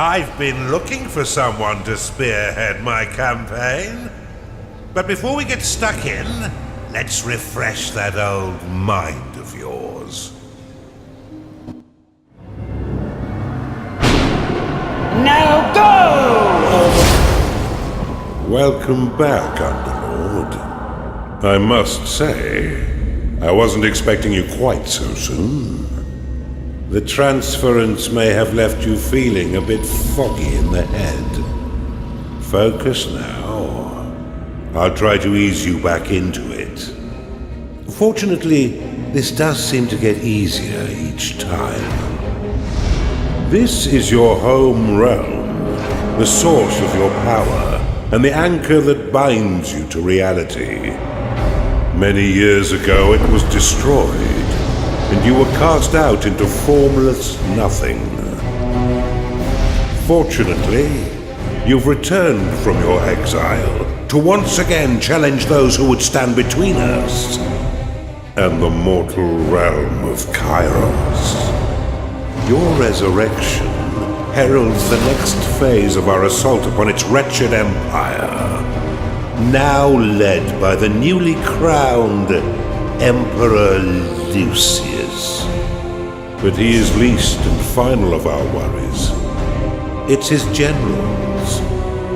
I've been looking for someone to spearhead my campaign. But before we get stuck in, let's refresh that old mind of yours. Now go! Welcome back, Underlord. I must say, I wasn't expecting you quite so soon. The transference may have left you feeling a bit foggy in the head. Focus now. I'll try to ease you back into it. Fortunately, this does seem to get easier each time. This is your home realm, the source of your power, and the anchor that binds you to reality. Many years ago it was destroyed, and you were cast out into formless nothing. Fortunately, you've returned from your exile to once again challenge those who would stand between us and the mortal realm of Kairos. Your resurrection heralds the next phase of our assault upon its wretched empire, now led by the newly crowned Emperor Lucius. But he is least and final of our worries. It's his generals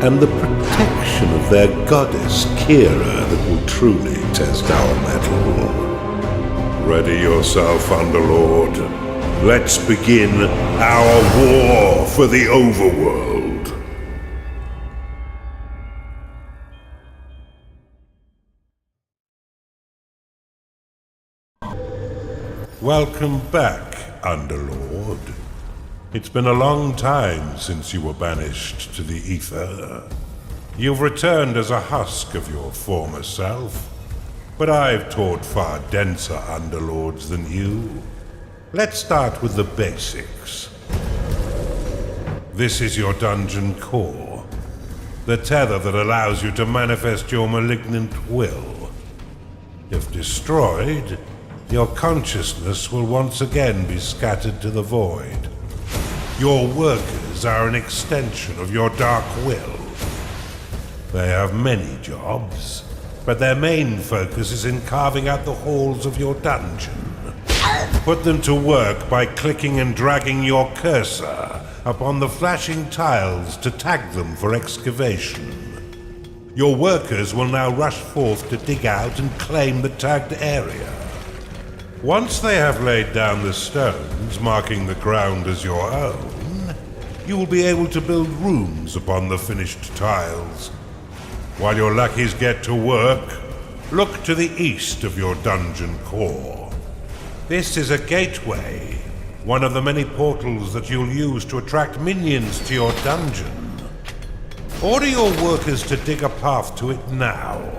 and the protection of their goddess Kira that will truly test our mettle. Ready yourself, Underlord. Let's begin our war for the Overworld. Welcome back, Underlord. It's been a long time since you were banished to the ether. You've returned as a husk of your former self, but I've taught far denser Underlords than you. Let's start with the basics. This is your dungeon core, the tether that allows you to manifest your malignant will. If destroyed, your consciousness will once again be scattered to the void. Your workers are an extension of your dark will. They have many jobs, but their main focus is in carving out the halls of your dungeon. Put them to work by clicking and dragging your cursor upon the flashing tiles to tag them for excavation. Your workers will now rush forth to dig out and claim the tagged area. Once they have laid down the stones, marking the ground as your own, you will be able to build rooms upon the finished tiles. While your lackeys get to work, look to the east of your dungeon core. This is a gateway, one of the many portals that you'll use to attract minions to your dungeon. Order your workers to dig a path to it now.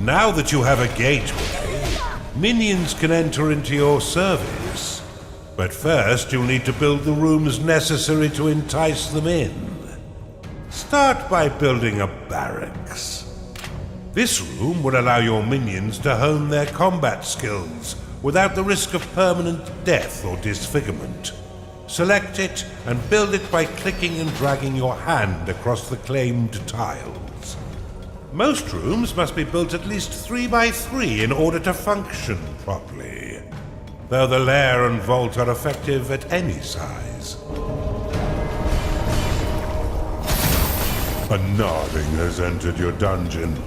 Now that you have a gateway, minions can enter into your service. But first, you'll need to build the rooms necessary to entice them in. Start by building a barracks. This room will allow your minions to hone their combat skills without the risk of permanent death or disfigurement. Select it and build it by clicking and dragging your hand across the claimed tiles. Most rooms must be built at least 3 by 3 in order to function properly, though the lair and vault are effective at any size. A gnarling has entered your dungeon.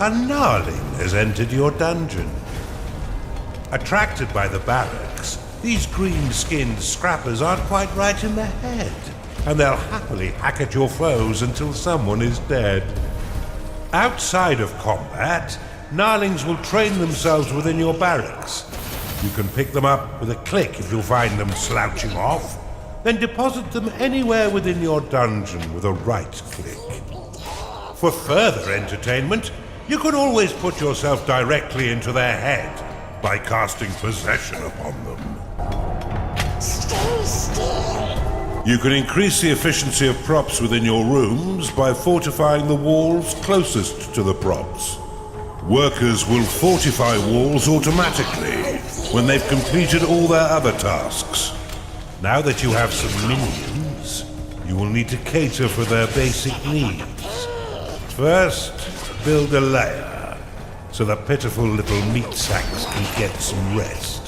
A gnarling has entered your dungeon. Attracted by the barracks, these green-skinned scrappers aren't quite right in the head, and they'll happily hack at your foes until someone is dead. Outside of combat, gnarlings will train themselves within your barracks. You can pick them up with a click if you find them slouching off, then deposit them anywhere within your dungeon with a right click. For further entertainment, You can always put yourself directly into their head by casting possession upon them. Stay still. You can increase the efficiency of props within your rooms by fortifying the walls closest to the props. Workers will fortify walls automatically when they've completed all their other tasks. Now that you have some minions, you will need to cater for their basic needs. First, build a lair, so the pitiful little meat sacks can get some rest.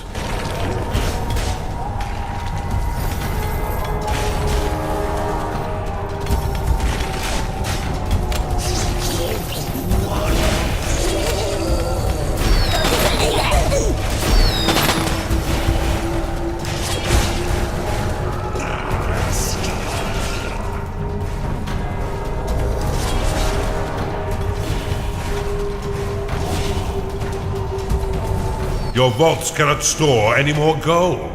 Your vaults cannot store any more gold.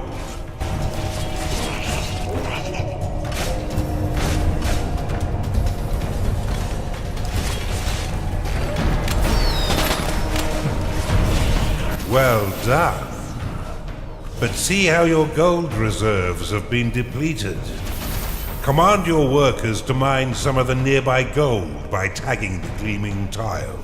Well done. But see how your gold reserves have been depleted. Command your workers to mine some of the nearby gold by tagging the gleaming tiles.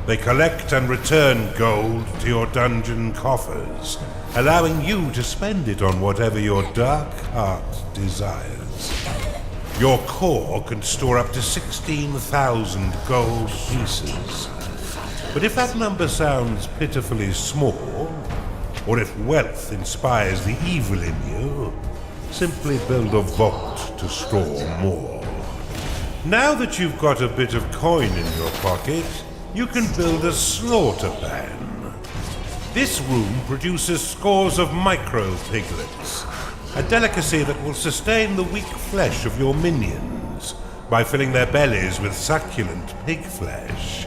They collect and return gold to your dungeon coffers, allowing you to spend it on whatever your dark heart desires. Your core can store up to 16,000 gold pieces. But if that number sounds pitifully small, or if wealth inspires the evil in you, simply build a vault to store more. Now that you've got a bit of coin in your pocket, you can build a slaughter pan. This room produces scores of micro-piglets, a delicacy that will sustain the weak flesh of your minions by filling their bellies with succulent pig flesh.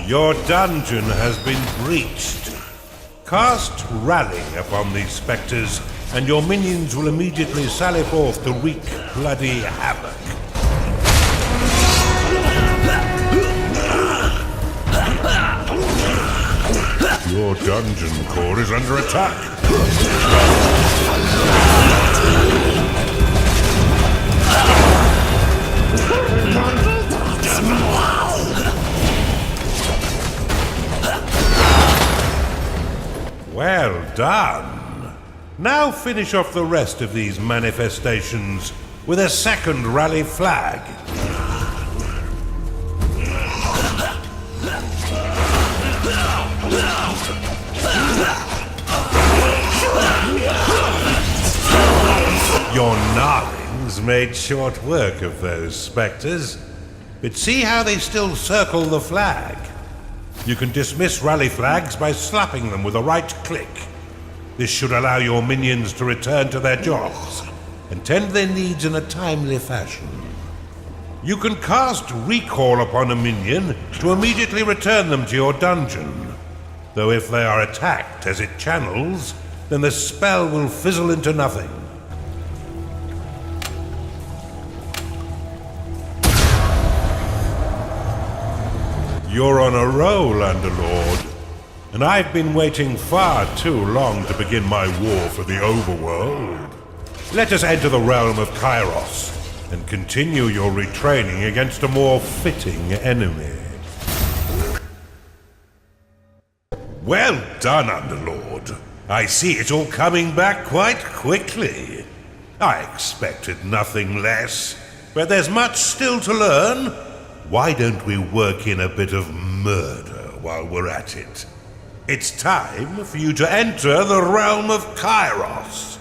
Your dungeon has been breached. Cast Rally upon these spectres, and your minions will immediately sally forth to wreak bloody havoc. Your dungeon core is under attack. Well done. Now finish off the rest of these manifestations with a second rally flag. Your gnarlings made short work of those spectres, but see how they still circle the flag. You can dismiss rally flags by slapping them with a right click. This should allow your minions to return to their jobs and tend their needs in a timely fashion. You can cast Recall upon a minion to immediately return them to your dungeon, though if they are attacked as it channels, then the spell will fizzle into nothing. You're on a roll, Underlord, and I've been waiting far too long to begin my war for the Overworld. Let us enter the Realm of Kairos and continue your retraining against a more fitting enemy. Well done, Underlord. I see it all coming back quite quickly. I expected nothing less, but there's much still to learn. Why don't we work in a bit of murder while we're at it? It's time for you to enter the Realm of Kairos.